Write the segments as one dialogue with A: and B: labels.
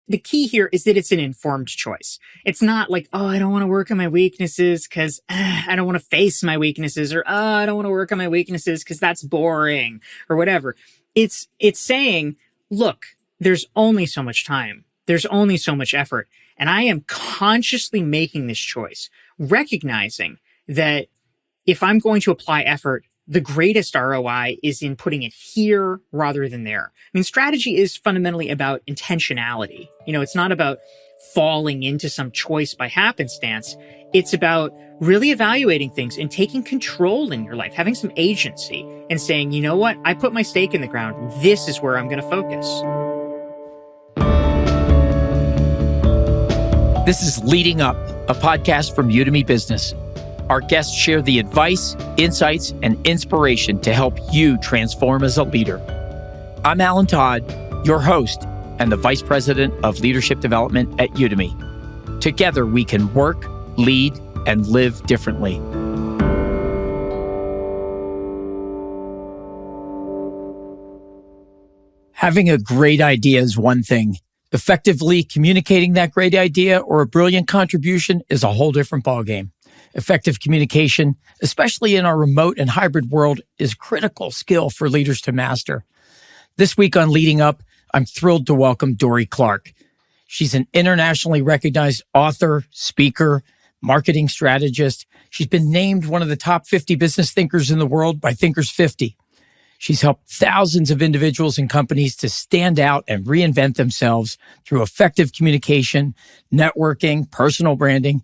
A: The key here is that it's an informed choice. It's not like, oh, I don't want to work on my weaknesses because I don't want to face my weaknesses, or I don't want to work on my weaknesses because that's boring, or whatever. It's saying, look, there's only so much time. There's only so much effort. And I am consciously making this choice, recognizing that if I'm going to apply effort, the greatest ROI is in putting it here rather than there. I mean, strategy is fundamentally about intentionality. It's not about falling into some choice by happenstance. It's about really evaluating things and taking control in your life, having some agency and saying, you know what? I put my stake in the ground. This is where I'm going to focus.
B: This is Leading Up, a podcast from Udemy Business. Our guests share the advice, insights, and inspiration to help you transform as a leader. I'm Alan Todd, your host and the Vice President of Leadership Development at Udemy. Together, we can work, lead, and live differently. Having a great idea is one thing. Effectively communicating that great idea or a brilliant contribution is a whole different ballgame. Effective communication, especially in our remote and hybrid world, is a critical skill for leaders to master. This week on Leading Up, I'm thrilled to welcome Dorie Clark. She's an internationally recognized author, speaker, marketing strategist. She's been named one of the top 50 business thinkers in the world by Thinkers 50. She's helped thousands of individuals and companies to stand out and reinvent themselves through effective communication, networking, personal branding.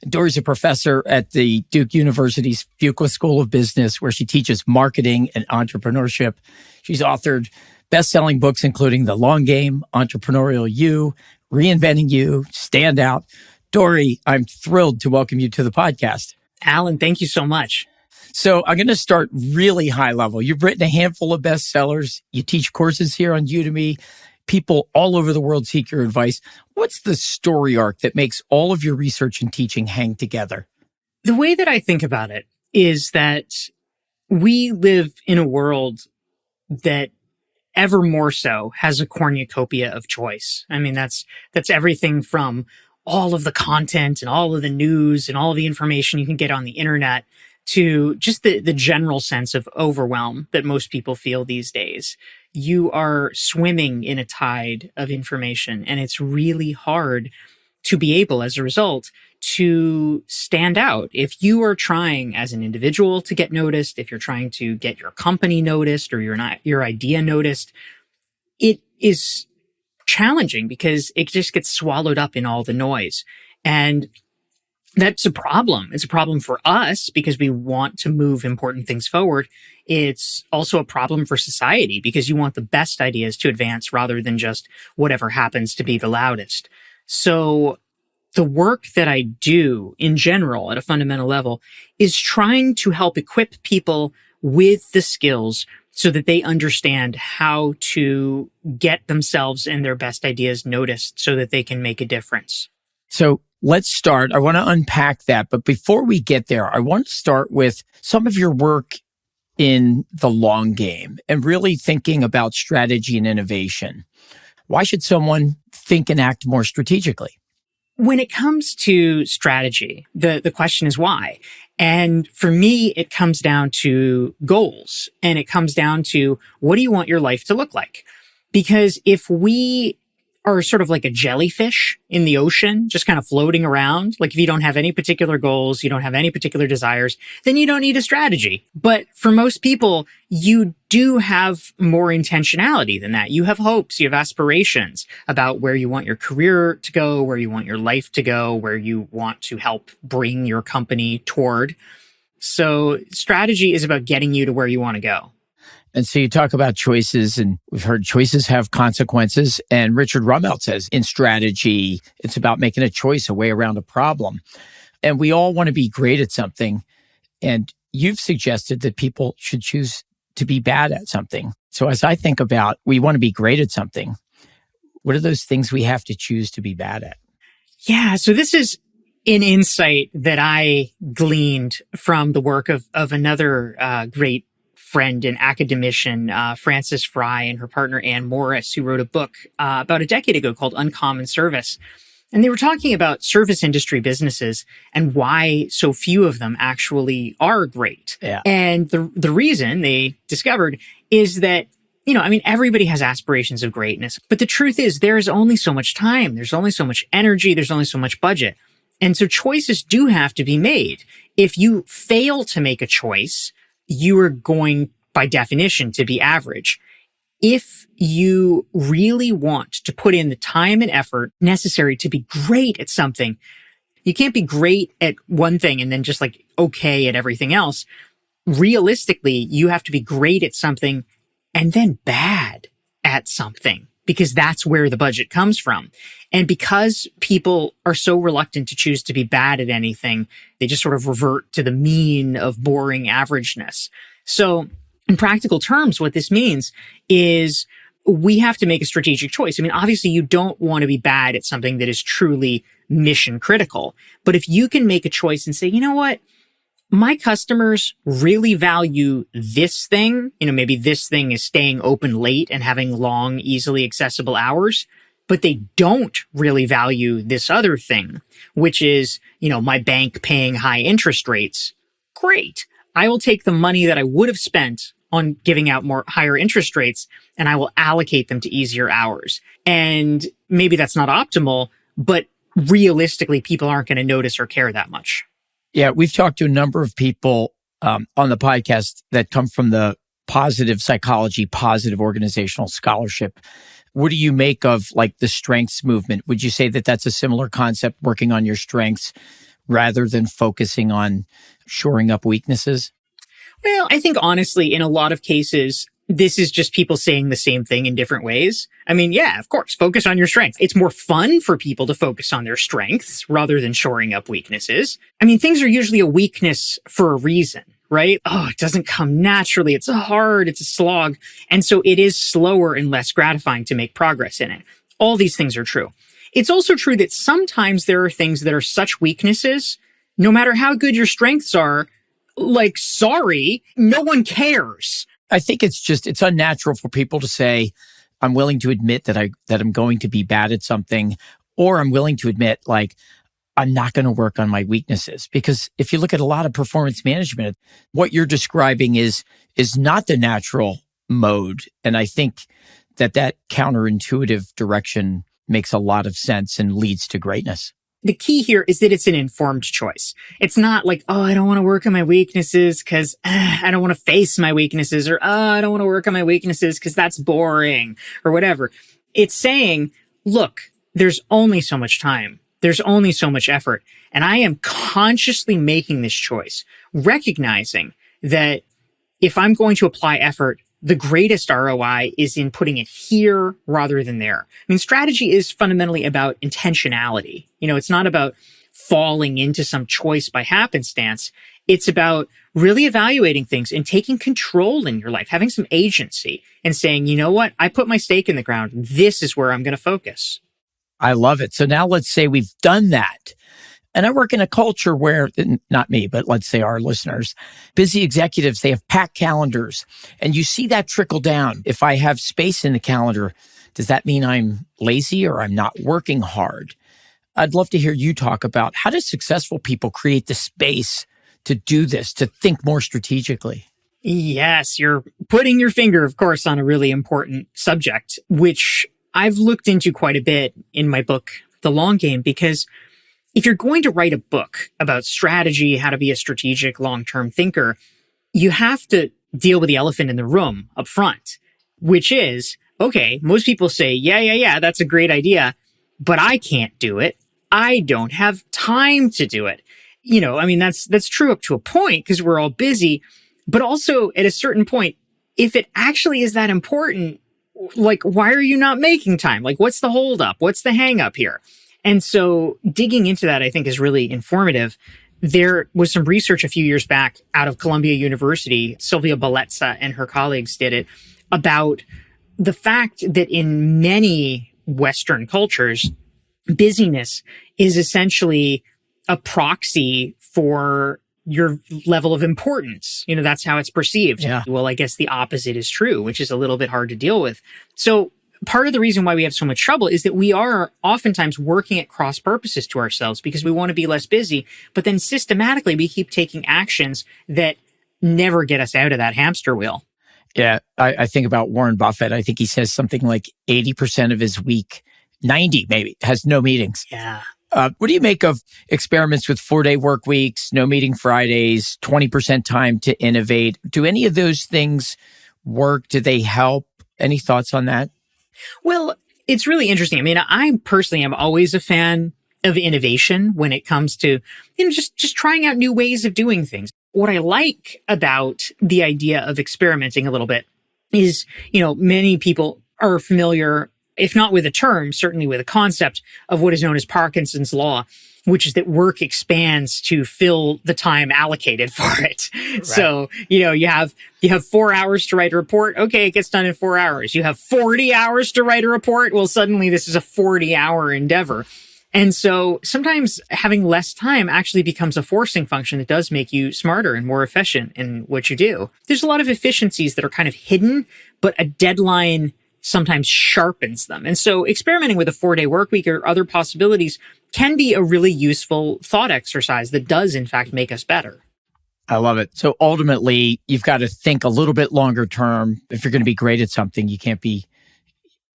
B: Dorie's a professor at the Duke University's Fuqua School of Business, where she teaches marketing and entrepreneurship. She's authored best-selling books, including The Long Game, Entrepreneurial You, Reinventing You, Stand Out. Dorie, I'm thrilled to welcome you to the podcast.
A: Alan, thank you so much.
B: So I'm going to start really high level. You've written a handful of bestsellers. You teach courses here on Udemy. People all over the world seek your advice. What's the story arc that makes all of your research and teaching hang together?
A: The way that I think about it is that we live in a world that ever more so has a cornucopia of choice. I mean, that's everything from all of the content and all of the news and all of the information you can get on the internet to just the general sense of overwhelm that most people feel these days. You are swimming in a tide of information, and it's really hard to be able, as a result, to stand out. If you are trying as an individual to get noticed, if you're trying to get your company noticed or your idea noticed, it is challenging because it just gets swallowed up in all the noise. And that's a problem. It's a problem for us because we want to move important things forward. It's also a problem for society because you want the best ideas to advance rather than just whatever happens to be the loudest. So the work that I do in general at a fundamental level is trying to help equip people with the skills so that they understand how to get themselves and their best ideas noticed so that they can make a difference.
B: So let's start. I want to unpack that. But before we get there, I want to start with some of your work in the long game and really thinking about strategy and innovation. Why should someone think and act more strategically?
A: When it comes to strategy, the question is why? And for me, it comes down to goals, and it comes down to what do you want your life to look like? Because if we are sort of like a jellyfish in the ocean, just kind of floating around. Like if you don't have any particular goals, you don't have any particular desires, then you don't need a strategy. But for most people, you do have more intentionality than that. You have hopes, you have aspirations about where you want your career to go, where you want your life to go, where you want to help bring your company toward. So strategy is about getting you to where you want to go.
B: And so you talk about choices, and we've heard choices have consequences. And Richard Rummelt says in strategy, it's about making a choice, a way around a problem. And we all want to be great at something. And you've suggested that people should choose to be bad at something. So as I think about, we want to be great at something, what are those things we have to choose to be bad at?
A: Yeah, so this is an insight that I gleaned from the work of another great friend and academician, Frances Fry, and her partner, Ann Morris, who wrote a book about a decade ago called Uncommon Service. And they were talking about service industry businesses and why so few of them actually are great.
B: Yeah.
A: And the reason they discovered is that, everybody has aspirations of greatness, but the truth is there is only so much time. There's only so much energy. There's only so much budget. And so choices do have to be made. If you fail to make a choice, you are going, by definition, to be average. If you really want to put in the time and effort necessary to be great at something, you can't be great at one thing and then just okay at everything else. Realistically, you have to be great at something and then bad at something, because that's where the budget comes from. And because people are so reluctant to choose to be bad at anything, they just sort of revert to the mean of boring averageness. So in practical terms, what this means is we have to make a strategic choice. Obviously, you don't want to be bad at something that is truly mission critical. But if you can make a choice and say, you know what? My customers really value this thing. Maybe this thing is staying open late and having long, easily accessible hours, but they don't really value this other thing, which is, my bank paying high interest rates. Great. I will take the money that I would have spent on giving out more higher interest rates, and I will allocate them to easier hours. And maybe that's not optimal, but realistically, people aren't going to notice or care that much.
B: Yeah, we've talked to a number of people on the podcast that come from the positive psychology, positive organizational scholarship. What do you make of the strengths movement? Would you say that that's a similar concept, working on your strengths rather than focusing on shoring up weaknesses?
A: Well, I think honestly, in a lot of cases, this is just people saying the same thing in different ways. Yeah, of course, focus on your strengths. It's more fun for people to focus on their strengths rather than shoring up weaknesses. Things are usually a weakness for a reason, right? Oh, it doesn't come naturally. It's hard. It's a slog. And so it is slower and less gratifying to make progress in it. All these things are true. It's also true that sometimes there are things that are such weaknesses, no matter how good your strengths are, sorry, no one cares.
B: I think it's unnatural for people to say, I'm willing to admit that I'm going to be bad at something, or I'm willing to admit I'm not going to work on my weaknesses. Because if you look at a lot of performance management, what you're describing is not the natural mode. And I think that counterintuitive direction makes a lot of sense and leads to greatness.
A: The key here is that it's an informed choice. It's not I don't want to work on my weaknesses because I don't want to face my weaknesses, or I don't want to work on my weaknesses because that's boring, or whatever. It's saying, look, there's only so much time. There's only so much effort. And I am consciously making this choice, recognizing that if I'm going to apply effort, the greatest ROI is in putting it here rather than there. Strategy is fundamentally about intentionality. It's not about falling into some choice by happenstance. It's about really evaluating things and taking control in your life, having some agency and saying, you know what? I put my stake in the ground. This is where I'm going to focus.
B: I love it. So now let's say we've done that. And I work in a culture where, not me, but let's say our listeners, busy executives, they have packed calendars. And you see that trickle down. If I have space in the calendar, does that mean I'm lazy or I'm not working hard? I'd love to hear you talk about how do successful people create the space to do this, to think more strategically?
A: Yes, you're putting your finger, of course, on a really important subject, which I've looked into quite a bit in my book, The Long Game, because if you're going to write a book about strategy, how to be a strategic long-term thinker, you have to deal with the elephant in the room up front, which is, okay, most people say, yeah, that's a great idea, but I can't do it. I don't have time to do it. That's true up to a point because we're all busy, but also at a certain point, if it actually is that important, why are you not making time? What's the holdup? What's the hang up here? And so digging into that, I think, is really informative. There was some research a few years back out of Columbia University. Sylvia Bellezza and her colleagues did it about the fact that in many Western cultures, busyness is essentially a proxy for your level of importance. That's how it's perceived.
B: Yeah.
A: Well, I guess the opposite is true, which is a little bit hard to deal with. So part of the reason why we have so much trouble is that we are oftentimes working at cross purposes to ourselves because we want to be less busy, but then systematically we keep taking actions that never get us out of that hamster wheel.
B: Yeah. I think about Warren Buffett. I think he says something like 80% of his week, 90 maybe, has no meetings.
A: Yeah.
B: What do you make of experiments with 4-day work weeks, no meeting Fridays, 20% time to innovate? Do any of those things work? Do they help? Any thoughts on that?
A: Well, it's really interesting. I mean, I personally am always a fan of innovation when it comes to, just trying out new ways of doing things. What I like about the idea of experimenting a little bit is, many people are familiar, if not with a term, certainly with a concept of what is known as Parkinson's law, which is that work expands to fill the time allocated for it. Right. So, you have 4 hours to write a report. Okay, it gets done in 4 hours. You have 40 hours to write a report. Well, suddenly this is a 40-hour endeavor. And so sometimes having less time actually becomes a forcing function that does make you smarter and more efficient in what you do. There's a lot of efficiencies that are kind of hidden, but a deadline sometimes sharpens them. And so experimenting with a 4-day work week or other possibilities can be a really useful thought exercise that does, in fact, make us better.
B: I love it. So ultimately, you've got to think a little bit longer term. If you're going to be great at something, you can't be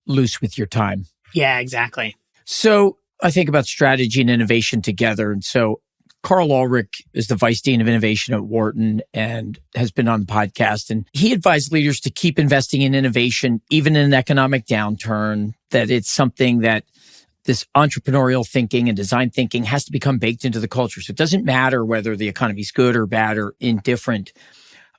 B: loose with your time.
A: Yeah, exactly.
B: So I think about strategy and innovation together. And so Carl Ulrich is the Vice Dean of Innovation at Wharton and has been on the podcast. And he advised leaders to keep investing in innovation, even in an economic downturn, that it's something that this entrepreneurial thinking and design thinking has to become baked into the culture. So it doesn't matter whether the economy is good or bad or indifferent.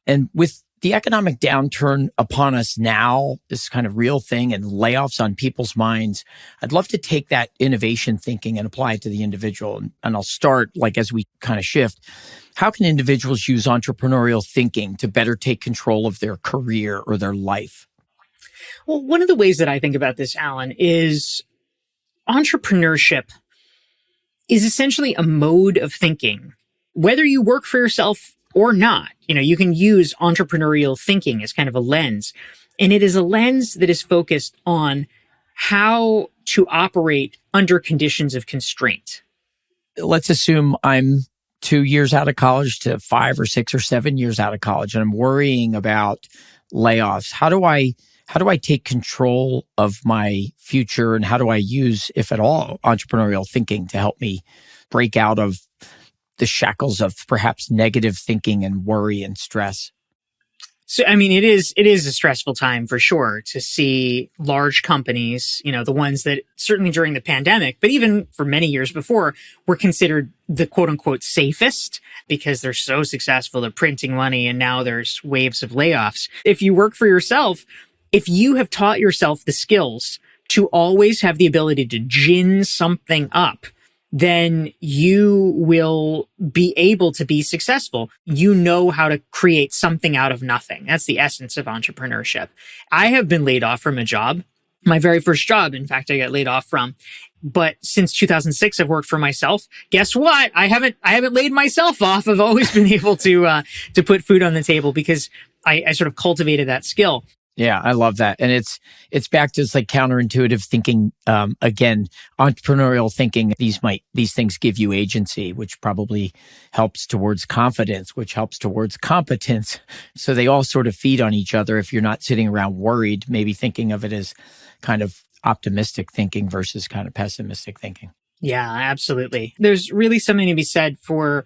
B: And with the economic downturn upon us now, this kind of real thing and layoffs on people's minds, I'd love to take that innovation thinking and apply it to the individual. And I'll start, as we kind of shift, how can individuals use entrepreneurial thinking to better take control of their career or their life?
A: Well, one of the ways that I think about this, Alan, is entrepreneurship is essentially a mode of thinking. Whether you work for yourself or not, you can use entrepreneurial thinking as kind of a lens. And it is a lens that is focused on how to operate under conditions of constraint.
B: Let's assume I'm 2 years out of college to 5 or 6 or 7 years out of college, and I'm worrying about layoffs. How do I take control of my future, and how do I use, if at all, entrepreneurial thinking to help me break out of the shackles of perhaps negative thinking and worry and stress?
A: So, I mean, it is a stressful time for sure to see large companies, the ones that certainly during the pandemic, but even for many years before, were considered the quote unquote safest because they're so successful, they're printing money, and now there's waves of layoffs. If you work for yourself, if you have taught yourself the skills to always have the ability to gin something up, then you will be able to be successful. You know how to create something out of nothing. That's the essence of entrepreneurship. I have been laid off from a job. My very first job, in fact, I got laid off from. But since 2006, I've worked for myself. Guess what? I haven't laid myself off. I've always been able to put food on the table because I sort of cultivated that skill.
B: Yeah, I love that. And it's back to this counterintuitive thinking. Again, entrepreneurial thinking, these things give you agency, which probably helps towards confidence, which helps towards competence. So they all sort of feed on each other. If you're not sitting around worried, maybe thinking of it as kind of optimistic thinking versus kind of pessimistic thinking.
A: Yeah, absolutely. There's really something to be said for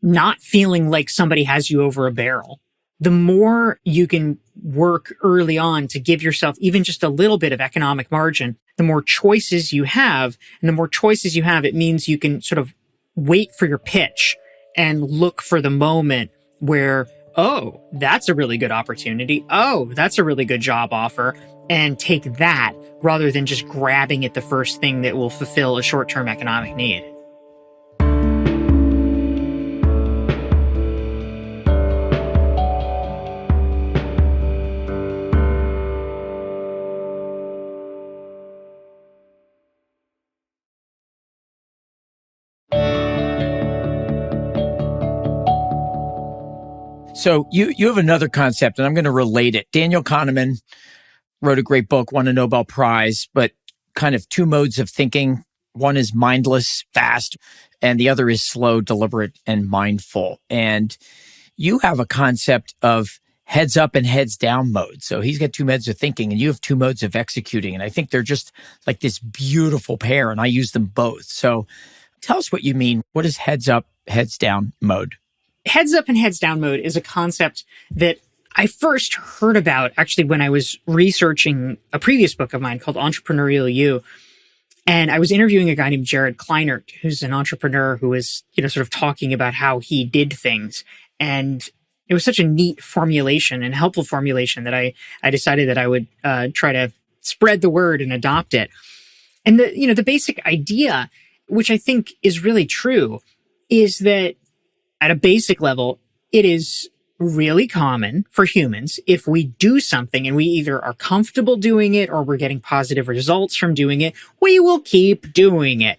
A: not feeling like somebody has you over a barrel. The more you can work early on to give yourself even just a little bit of economic margin, the more choices you have. And the more choices you have, it means you can sort of wait for your pitch and look for the moment where, oh, that's a really good opportunity. Oh, that's a really good job offer. And take that rather than just grabbing at the first thing that will fulfill a short-term economic need.
B: So you have another concept, and I'm going to relate it. Daniel Kahneman wrote a great book, won a Nobel Prize, but kind of two modes of thinking. One is mindless, fast, and the other is slow, deliberate, and mindful. And you have a concept of heads up and heads down mode. So he's got two modes of thinking and you have two modes of executing. And I think they're just like this beautiful pair, and I use them both. So tell us what you mean. What is heads up, heads down mode?
A: Heads up and heads down mode is a concept that I first heard about actually when I was researching a previous book of mine called Entrepreneurial You. And I was interviewing a guy named Jared Kleinert, who's an entrepreneur who was, sort of talking about how he did things. And it was such a neat formulation and helpful formulation that I decided that I would try to spread the word and adopt it. And the basic idea, which I think is really true, is that at a basic level, it is really common for humans, if we do something and we either are comfortable doing it or we're getting positive results from doing it, we will keep doing it.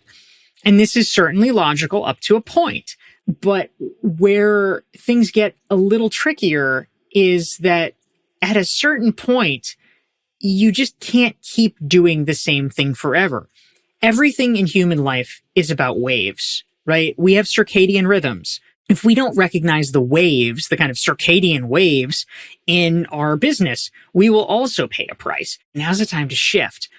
A: And this is certainly logical up to a point. But where things get a little trickier is that at a certain point, you just can't keep doing the same thing forever. Everything in human life is about waves, right? We have circadian rhythms. If we don't recognize the waves, the kind of circadian waves in our business, we will also pay a price. Now's the time to shift.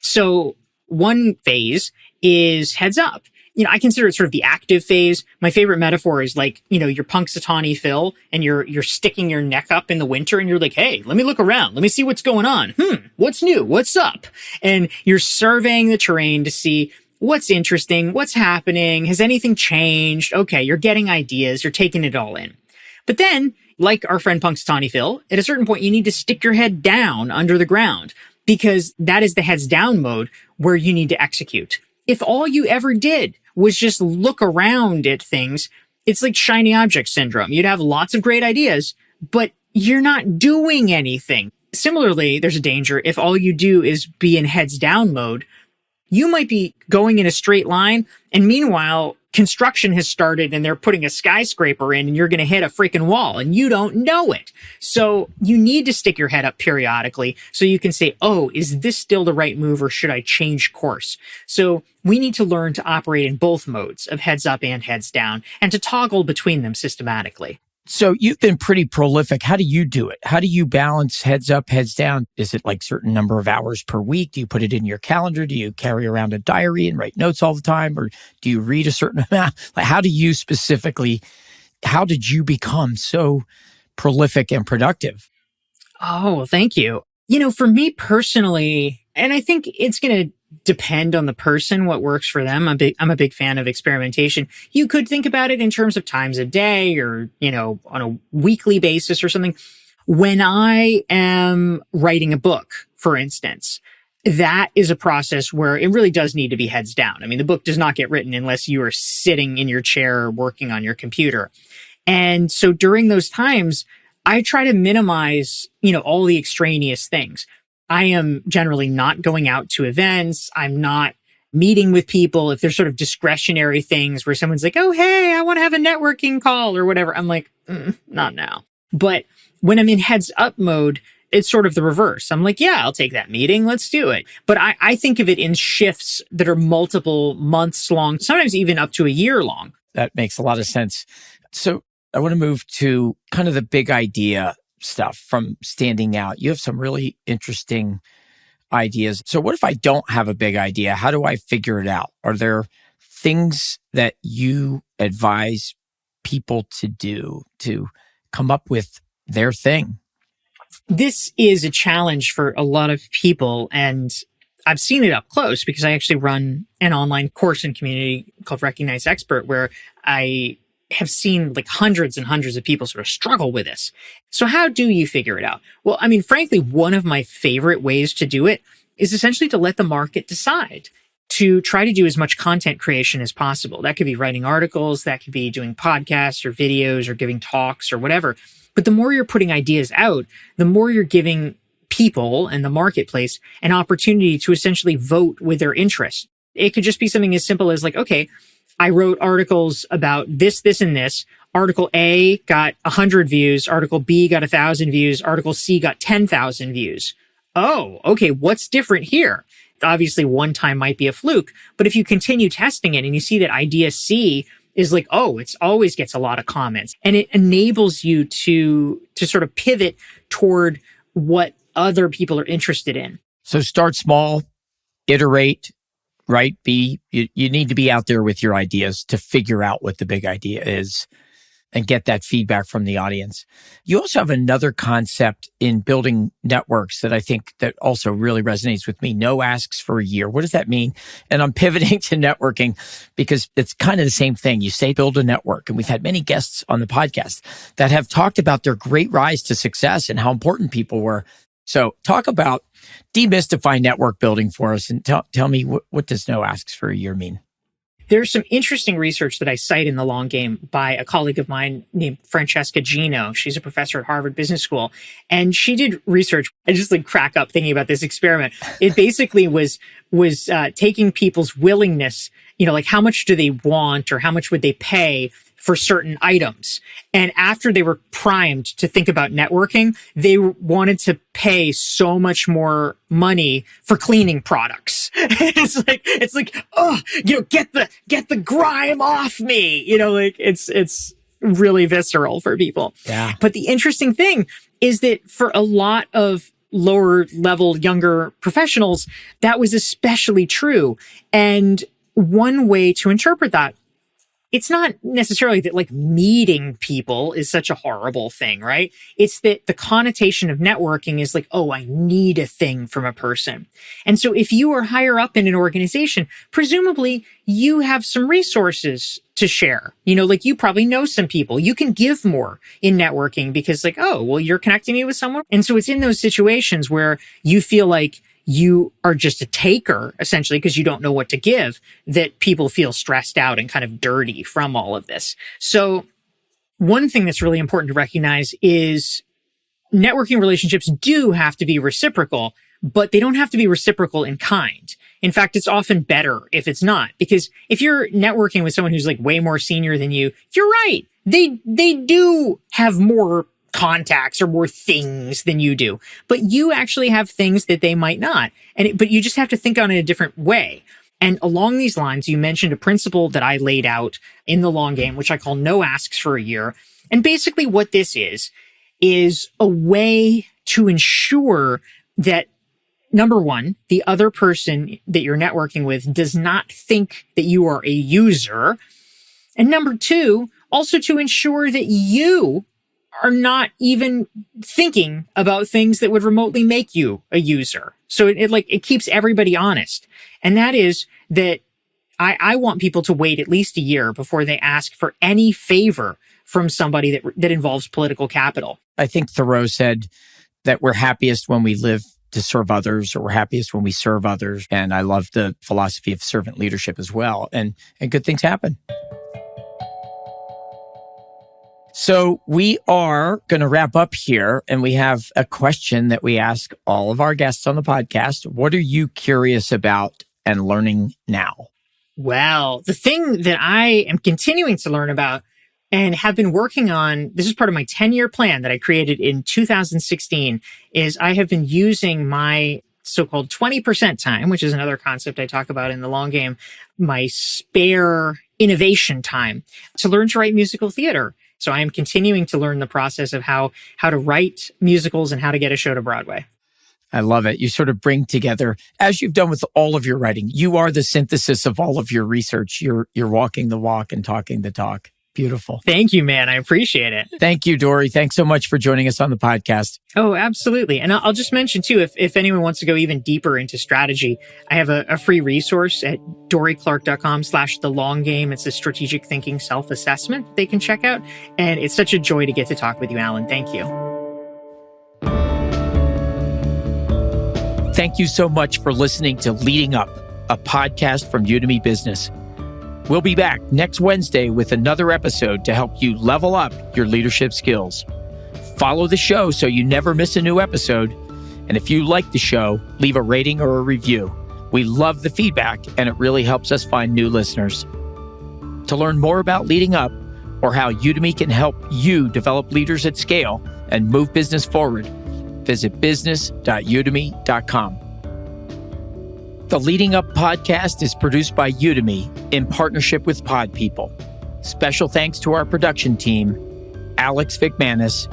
A: So one phase is heads up. I consider it sort of the active phase. My favorite metaphor is like, you're Punxsutawney Phil and you're sticking your neck up in the winter and you're like, hey, let me look around. Let me see what's going on. What's new? What's up? And you're surveying the terrain to see what's interesting, what's happening, has anything changed? Okay, you're getting ideas, you're taking it all in. But then, like our friend Punxsutawney Phil, at a certain point, you need to stick your head down under the ground because that is the heads down mode where you need to execute. If all you ever did was just look around at things, it's like shiny object syndrome. You'd have lots of great ideas, but you're not doing anything. Similarly, there's a danger if all you do is be in heads down mode. You might be going in a straight line, and meanwhile, construction has started and they're putting a skyscraper in and you're going to hit a freaking wall and you don't know it. So you need to stick your head up periodically so you can say, oh, is this still the right move or should I change course? So we need to learn to operate in both modes of heads up and heads down and to toggle between them systematically.
B: So you've been pretty prolific. How do you do it? How do you balance heads up, heads down? Is it like certain number of hours per week? Do you put it in your calendar? Do you carry around a diary and write notes all the time? Or do you read a certain amount? Like, how did you become so prolific and productive?
A: Oh, well, thank you. For me personally, and I think it's going to depend on the person, what works for them. I'm a big fan of experimentation. You could think about it in terms of times a day or, on a weekly basis or something. When I am writing a book, for instance, that is a process where it really does need to be heads down. I mean, the book does not get written unless you are sitting in your chair working on your computer. And so during those times, I try to minimize, all the extraneous things. I am generally not going out to events. I'm not meeting with people. If there's sort of discretionary things where someone's like, oh, hey, I want to have a networking call or whatever, I'm like, not now. But when I'm in heads up mode, it's sort of the reverse. I'm like, yeah, I'll take that meeting. Let's do it. But I think of it in shifts that are multiple months long, sometimes even up to a year long.
B: That makes a lot of sense. So I want to move to kind of the big idea stuff from standing out. You have some really interesting ideas. So what if I don't have a big idea? How do I figure it out? Are there things that you advise people to do to come up with their thing?
A: This is a challenge for a lot of people, and I've seen it up close because I actually run an online course and community called Recognize Expert where I have seen like hundreds and hundreds of people sort of struggle with this. So how do you figure it out? Well, I mean, frankly, one of my favorite ways to do it is essentially to let the market decide, to try to do as much content creation as possible. That could be writing articles, that could be doing podcasts or videos or giving talks or whatever. But the more you're putting ideas out, the more you're giving people and the marketplace an opportunity to essentially vote with their interest. It could just be something as simple as like, okay, I wrote articles about this, this, and this. Article A got 100 views. Article B got 1,000 views. Article C got 10,000 views. Oh, okay. What's different here? Obviously, one time might be a fluke, but if you continue testing it and you see that idea C is like, oh, it's always gets a lot of comments, and it enables you to sort of pivot toward what other people are interested in.
B: So start small, iterate, right? You need to be out there with your ideas to figure out what the big idea is and get that feedback from the audience. You also have another concept in building networks that I think that also really resonates with me. No asks for a year. What does that mean? And I'm pivoting to networking because it's kind of the same thing. You say build a network. And we've had many guests on the podcast that have talked about their great rise to success and how important people were. So talk about demystify network building for us and tell me what does no asks for a year mean?
A: There's some interesting research that I cite in The Long Game by a colleague of mine named Francesca Gino. She's a professor at Harvard Business School. And she did research. I just crack up thinking about this experiment. It basically was taking people's willingness, how much do they want or how much would they pay for certain items. And after they were primed to think about networking, they wanted to pay so much more money for cleaning products. it's like, oh, get the grime off me. It's really visceral for people.
B: Yeah.
A: But the interesting thing is that for a lot of lower level, younger professionals, that was especially true. And one way to interpret that, it's not necessarily that meeting people is such a horrible thing, right? It's that the connotation of networking is oh, I need a thing from a person. And so if you are higher up in an organization, presumably you have some resources to share. You probably know some people. You can give more in networking because oh, well, you're connecting me with someone. And so it's in those situations where you feel like you are just a taker, essentially, because you don't know what to give, that people feel stressed out and kind of dirty from all of this. So one thing that's really important to recognize is networking relationships do have to be reciprocal, but they don't have to be reciprocal in kind. In fact, it's often better if it's not, because if you're networking with someone who's way more senior than you, you're right. They do have more contacts or more things than you do, but you actually have things that they might not. But you just have to think on it a different way. And along these lines, you mentioned a principle that I laid out in The Long Game, which I call no asks for a year. And basically what this is a way to ensure that, number one, the other person that you're networking with does not think that you are a user. And number two, also to ensure that you are not even thinking about things that would remotely make you a user. So it keeps everybody honest. And that is that I want people to wait at least a year before they ask for any favor from somebody that involves political capital.
B: I think Thoreau said that we're happiest when we live to serve others, or we're happiest when we serve others. And I love the philosophy of servant leadership as well. And good things happen. So we are going to wrap up here, and we have a question that we ask all of our guests on the podcast. What are you curious about and learning now?
A: Well, the thing that I am continuing to learn about and have been working on, this is part of my 10-year plan that I created in 2016, is I have been using my so-called 20% time, which is another concept I talk about in The Long Game, my spare innovation time, to learn to write musical theater. So I am continuing to learn the process of how to write musicals and how to get a show to Broadway.
B: I love it. You sort of bring together, as you've done with all of your writing, you are the synthesis of all of your research. You're walking the walk and talking the talk. Beautiful.
A: Thank you, man. I appreciate it.
B: Thank you, Dorie. Thanks so much for joining us on the podcast.
A: Oh, absolutely. And I'll just mention too, if anyone wants to go even deeper into strategy, I have a free resource at dorieclark.com/thelonggame. It's a strategic thinking self-assessment they can check out. And it's such a joy to get to talk with you, Alan. Thank you.
B: Thank you so much for listening to Leading Up, a podcast from Udemy Business. We'll be back next Wednesday with another episode to help you level up your leadership skills. Follow the show so you never miss a new episode. And if you like the show, leave a rating or a review. We love the feedback, and it really helps us find new listeners. To learn more about leading up or how Udemy can help you develop leaders at scale and move business forward, visit business.udemy.com. The Leading Up podcast is produced by Udemy in partnership with Pod People. Special thanks to our production team, Alex Vigmanis,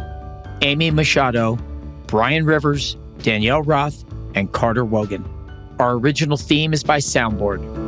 B: Amy Machado, Brian Rivers, Danielle Roth, and Carter Wogan. Our original theme is by Soundboard.